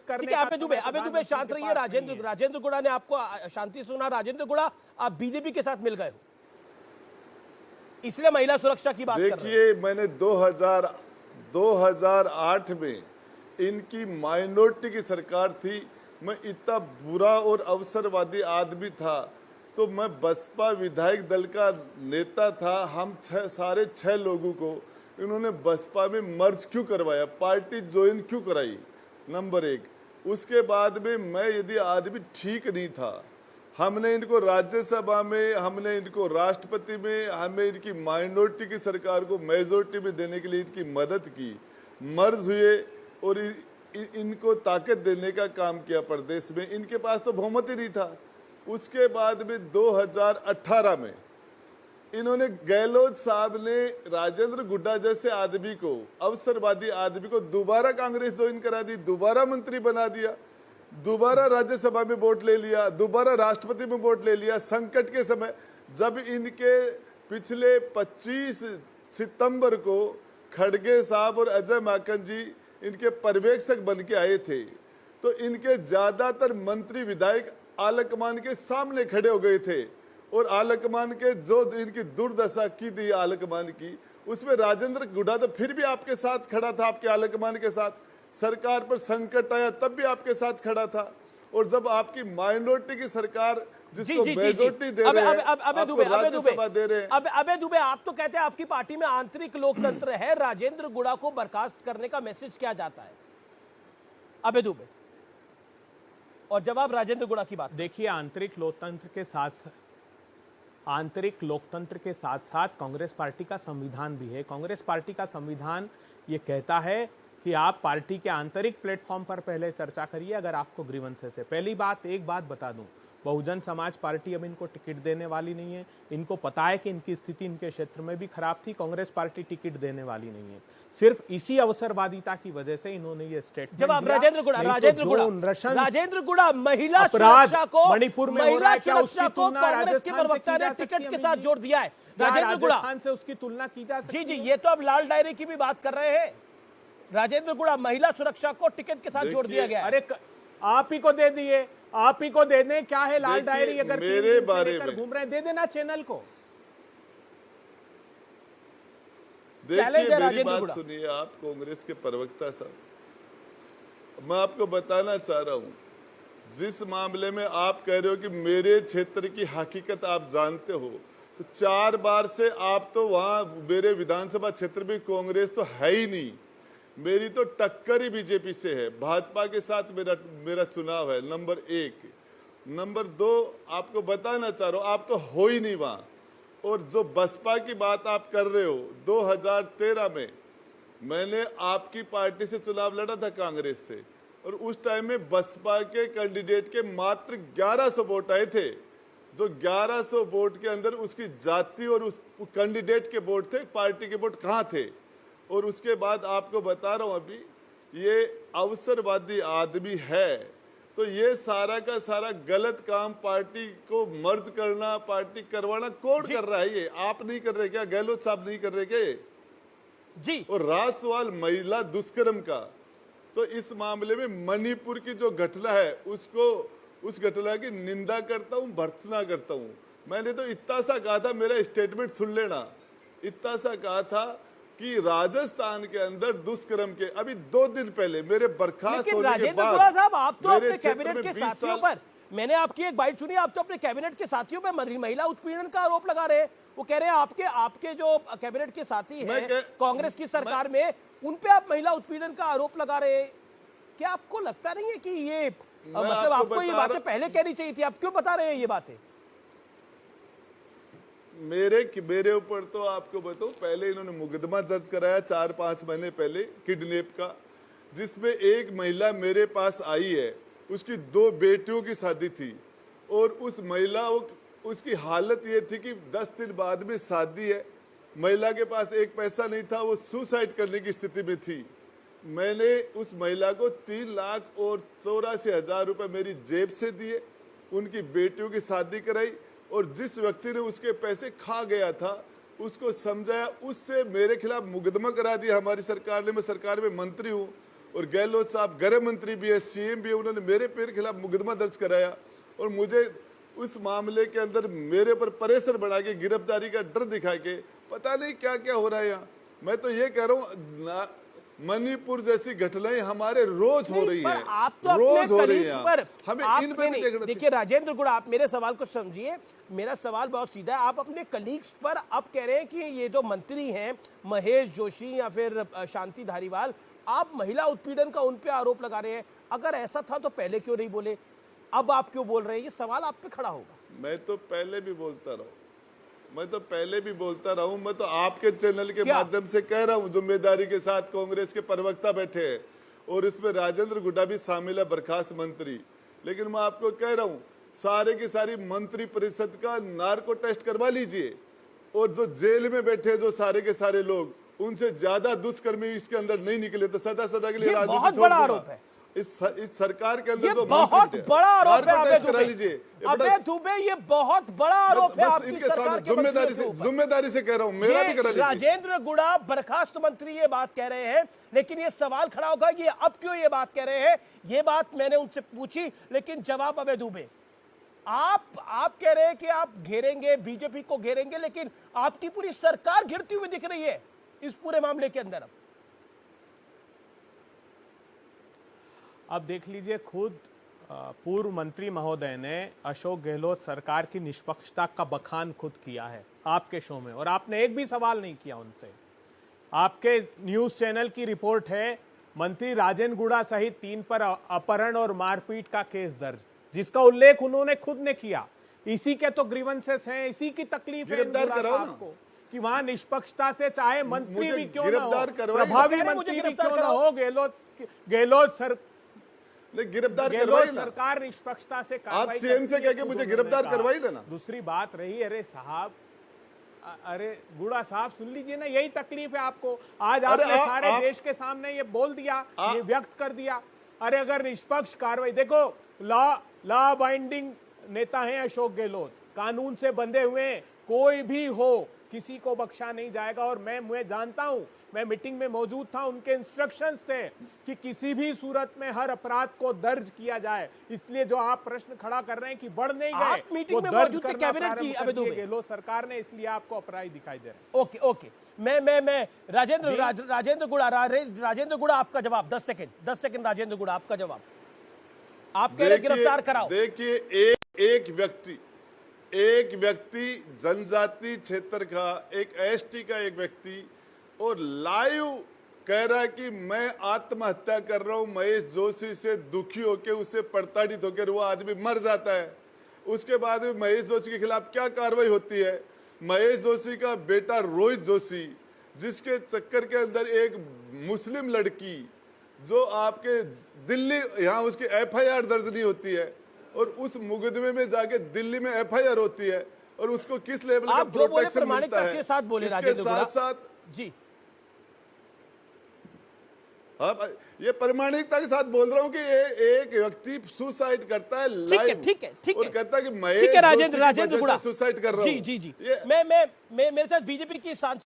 करने ठीक है, का अबे दुबे शांत रहिए। राजेंद्र गुड़ा ने आपको शांति सुना। राजेंद्र गुड़ा, आप बीजेपी के साथ मिल गए हो, इसलिए महिला सुरक्षा की बात कर रहे हैं। देखिए, मैंने 2008 में इनकी माइनॉरिटी की सरकार थी, मैं इतना बुरा और अवसरवादी आदमी था, तो मैं बसपा विधायक दल का नेता था। हम सारे 6 लोगों को इन्होंने बसपा में मर्ज क्यों करवाया, पार्टी ज्वाइन क्यों कराई, नंबर 1। उसके बाद में मैं यदि आदमी ठीक नहीं था, हमने इनको राज्यसभा में, हमने इनको राष्ट्रपति में, हमें इनकी माइनॉरिटी की सरकार को मेजोरिटी में देने के लिए इनकी मदद की, मर्ज हुए और इनको ताकत देने का काम किया प्रदेश में। इनके पास तो बहुमत ही नहीं था। उसके बाद में 2018 में इन्होंने, गहलोत साहब ने राजेंद्र गुड्डा जैसे आदमी को, अवसरवादी आदमी को दोबारा कांग्रेस ज्वाइन करा दी, दोबारा मंत्री बना दिया, दोबारा राज्यसभा में वोट ले लिया, दोबारा राष्ट्रपति में वोट ले लिया। संकट के समय जब इनके पिछले 25 सितंबर को खड़गे साहब और अजय माकन जी इनके पर्यवेक्षक बन के आए थे, तो इनके ज्यादातर मंत्री विधायक आलकमान के सामने खड़े हो गए थे, और आलकमान के जो इनकी दुर्दशा की थी आलकमान की, उसमें राजेंद्र गुड्डा तो फिर भी आपके साथ खड़ा था, आपके आलकमान के साथ। सरकार पर संकट आया तब भी आपके साथ खड़ा था। और जब आपकी माइनॉरिटी की सरकार जिसको मेजॉरिटी दे रहे हैं, आपको राज्यसभा दे रहे हैं। अबे दुबे, आप तो कहते हैं आपकी पार्टी में आंतरिक लोकतंत्र है, राजेंद्र गुड़ा को बर्खास्त करने का मैसेज क्या जाता है अबे दुबे? और जवाब राजेंद्र गुड़ा की बात। देखिए, आंतरिक लोकतंत्र के साथ साथ कांग्रेस पार्टी का संविधान भी है। कांग्रेस पार्टी का संविधान ये कहता है कि आप पार्टी के आंतरिक प्लेटफॉर्म पर पहले चर्चा करिए अगर आपको ग्रीवेंसेस है। पहली बात, एक बात बता दूं, बहुजन समाज पार्टी अब इनको टिकट देने वाली नहीं है। इनको पता है कि इनकी स्थिति इनके क्षेत्र में भी खराब थी, कांग्रेस पार्टी टिकट देने वाली नहीं है। सिर्फ इसी अवसरवादिता की वजह से इन्होंने ये स्टेटमेंट जवाब दिया। राजेंद्र गुड़ा महिला अपराध सुरक्षा को, मणिपुर में हो रहा है, क्या उसकी तुलना कांग्रेस के प्रवक्ता ने टिकट के साथ जोड़ दिया है। राजेंद्र गुड़ा राजस्थान से उसकी तुलना की जा सकती जी, ये तो अब लाल डायरी की भी बात कर रहे हैं। राजेंद्र गुड़ा, महिला सुरक्षा को टिकट के साथ जोड़ दिया गया। अरे आप ही को दे दिए, आप ही को दे दें, क्या है लाल डायरी? अगर मेरे बारे में घूम रहे हैं, दे देना चैनल को। देखिए, मेरी बात सुनिए आप, कांग्रेस के प्रवक्ता साहब, मैं आपको बताना चाह रहा हूं, जिस मामले में आप कह रहे हो कि मेरे क्षेत्र की हकीकत आप जानते हो, तो 4 बार से आप तो वहां, मेरे विधानसभा क्षेत्र में कांग्रेस तो है ही नहीं। मेरी तो टक्कर ही बीजेपी से है, भाजपा के साथ मेरा चुनाव है, नंबर 1। नंबर 2, आपको बताना चाह रहा हूं, आप तो हो ही नहीं वहां। और जो बसपा की बात आप कर रहे हो, 2013 में मैंने आपकी पार्टी से चुनाव लड़ा था, कांग्रेस से, और उस टाइम में बसपा के कैंडिडेट के मात्र 1100 वोट आए थे। जो 1100 वोट के अंदर उसकी जाति और उस कैंडिडेट के वोट थे, पार्टी के वोट कहाँ थे? और उसके बाद आपको बता रहा हूं, अभी ये अवसरवादी आदमी है, तो ये सारा का सारा गलत काम, पार्टी को मर्ज करना, पार्टी करवाना कौन कर रहा है? ये आप नहीं कर रहे क्या? गहलोत साहब नहीं कर रहे क्या जी? और रहा सवाल महिला दुष्कर्म का, तो इस मामले में मणिपुर की जो घटना है, उस घटना की निंदा करता हूं, भर्त्सना करता हूं। मैंने तो इतना सा कहा था, मेरा स्टेटमेंट सुन लेना, इतना सा कहा था कि राजस्थान के अंदर दुष्कर्म के अभी 2 दिन पहले मेरे बर्खास्त होने के बाद, गुड़ा साहब, आप तो अपने कैबिनेट के साथियों पर, मैंने आपकी एक बाइट सुनी, आप तो अपने कैबिनेट के साथियों पर महिला उत्पीड़न का आरोप लगा रहे हैं। वो कह रहे हैं आपके जो कैबिनेट के साथी हैं कांग्रेस की सरकार में, उन पे आप महिला उत्पीड़न का आरोप लगा रहे हैं। क्या आपको लगता नहीं है कि ये मतलब आपको ये बातें पहले कहनी चाहिए थी? आप क्यों बता रहे हैं ये बातें? मेरे ऊपर तो आपको बताऊं, पहले इन्होंने मुकदमा दर्ज कराया 4-5 महीने पहले किडनैप का, जिसमें एक महिला मेरे पास आई है, उसकी 2 बेटियों की शादी थी, और उस महिला, उसकी हालत ये थी कि 10 दिन बाद में शादी है, महिला के पास एक पैसा नहीं था, वो सुसाइड करने की स्थिति में थी। मैंने उस महिला को 3,84,000 रुपए मेरी जेब से दिए, उनकी बेटियों की शादी कराई, और जिस व्यक्ति ने उसके पैसे खा गया था उसको समझाया, उससे मेरे खिलाफ मुकदमा करा दिया हमारी सरकार ने। मैं सरकार में मंत्री हूँ, और गहलोत साहब गृह मंत्री भी है, सीएम भी है, उन्होंने मेरे पैर खिलाफ मुकदमा दर्ज कराया और मुझे उस मामले के अंदर मेरे पर प्रेशर बढ़ा के गिरफ्तारी का डर दिखा के पता नहीं क्या क्या हो रहा है यहाँ। मैं तो ये कह रहा हूँ मणिपुर जैसी घटनाएं हमारे रोज हो रही पर है, आप तो रोज हो रही कलीग्स है, पर हमें आप इन पे भी देखना देखिए चाहिए। राजेंद्र गुड़, आप मेरे सवाल को समझिए, मेरा सवाल बहुत सीधा है। आप अपने कलीग्स पर अब कह रहे हैं कि ये जो मंत्री हैं महेश जोशी या फिर शांति धारीवाल, आप महिला उत्पीड़न का उन पे आरोप लगा रहे हैं। अगर ऐसा था तो पहले क्यों नहीं बोले, अब आप क्यों बोल रहे हैं? ये सवाल आप पे खड़ा होगा। मैं तो पहले भी बोलता रहा हूं, मैं तो आपके चैनल के माध्यम से कह रहा हूं, जिम्मेदारी के साथ कांग्रेस के प्रवक्ता बैठे हैं और इसमें राजेंद्र गुड्डा भी शामिल है, बर्खास्त मंत्री। लेकिन मैं आपको कह रहा हूं, सारे की सारी मंत्री परिषद का नार्को टेस्ट करवा लीजिए और जो जेल में बैठे जो सारे के सारे लोग, उनसे ज्यादा दुष्कर्मी इसके अंदर नहीं निकले तो सदा सदा के लिए राजनीति बहुत छोड़ बड़ा दूंगा। आरोप है। इस सरकार के अंदर ये जो बहुत बड़ा आरोप है अबे करा दुबे। लीजिए। अबे दुबे, ये बहुत बड़ा आरोप है आपकी इनके सरकार सामने के मंत्रियों के ऊपर। जिम्मेदारी से कह रहा हूं, मेरा भी करा लीजिए। राजेंद्र गुड़ा बर्खास्त मंत्री ये बात कह रहे हैं, लेकिन ये सवाल खड़ा होगा कि अब क्यों ये बात कह रहे हैं। ये बात मैंने उनसे पूछी, लेकिन जवाब अबे दुबे। आप कह रहे हैं कि आप घेरेंगे, बीजेपी को घेरेंगे, लेकिन आपकी पूरी सरकार घिरती हुई दिख रही है इस पूरे मामले के अंदर। अब देख लीजिए, खुद पूर्व मंत्री महोदय ने अशोक गहलोत सरकार की निष्पक्षता का बखान खुद किया है आपके शो में, और आपने एक भी सवाल नहीं किया उनसे। आपके न्यूज चैनल की रिपोर्ट है, मंत्री राजेंद्र गुड़ा सहित 3 पर अपहरण और मारपीट का केस दर्ज, जिसका उल्लेख उन्होंने खुद ने किया। इसी के तो ग्रीवेंसेस हैं, इसी की तकलीफ है गिरफ्तार कराओ ना आपको कि वहां निष्पक्षता से चाहे मंत्री भी क्यों ना हो, गिरफ्तार करवाइए। प्रभावी मंत्री भी क्यों ना हो, गहलोत सरकार निष्पक्षता से आप सीएम से कह के मुझे गिरफ्तार करवाई लेना। दूसरी बात रही, अरे साहब, अरे गुड़ा साहब सुन लीजिए ना, यही तकलीफ है आपको। आज आपने सारे देश के सामने ये बोल दिया, ये व्यक्त कर दिया। अरे अगर निष्पक्ष कार्रवाई, देखो लॉ बाइंडिंग नेता हैं अशोक गहलोत, कानून से बंधे हुए, कोई भी हो किसी को बख्शा नहीं जाएगा। और मैं जानता हूं, मैं मीटिंग में मौजूद था, उनके इंस्ट्रक्शंस थे कि किसी भी सूरत में हर अपराध को दर्ज किया जाए। इसलिए जो आप प्रश्न खड़ा कर रहे हैं कि बढ़ नहीं गए, आप मीटिंग में मौजूद थे कैबिनेट की अबे दुबे, गहलोत सरकार ने, इसलिए आपको अपराधी दिखाई दे रहे हैं। ओके मैं राजेंद्र गुड़ा आपका जवाब 10 सेकंड राजेंद्र गुड़ा आपका जवाब। आप कह रहे गिरफ्तार कराओ। देखिए, एक व्यक्ति जनजाति क्षेत्र का, एक एसटी का एक व्यक्ति, और लाइव कह रहा है कि मैं आत्महत्या कर रहा हूं महेश जोशी से दुखी होकर, उससे प्रताड़ित होकर वो आदमी मर जाता है। उसके बाद में महेश जोशी के खिलाफ क्या कार्रवाई होती है? महेश जोशी का बेटा रोहित जोशी, जिसके चक्कर के अंदर एक मुस्लिम लड़की जो आपके दिल्ली, यहाँ उसकी एफआईआर दर्ज नहीं होती है, और उस मुकदमे में जाके दिल्ली में एफआईआर होती है, और उसको किस लेवल का प्रोटेक्शन मिलता है? के साथ बोले इसके साथ जी, हाँ, ये प्रामाणिकता के साथ बोल रहा हूँ कि ये एक व्यक्ति सुसाइड करता है लाइव, ठीक है और कहता है कि मैं राजेंद्र गुड़ा सुसाइड कर रहा हूँ। जी मैं मेरे साथ बीजेपी की सांसद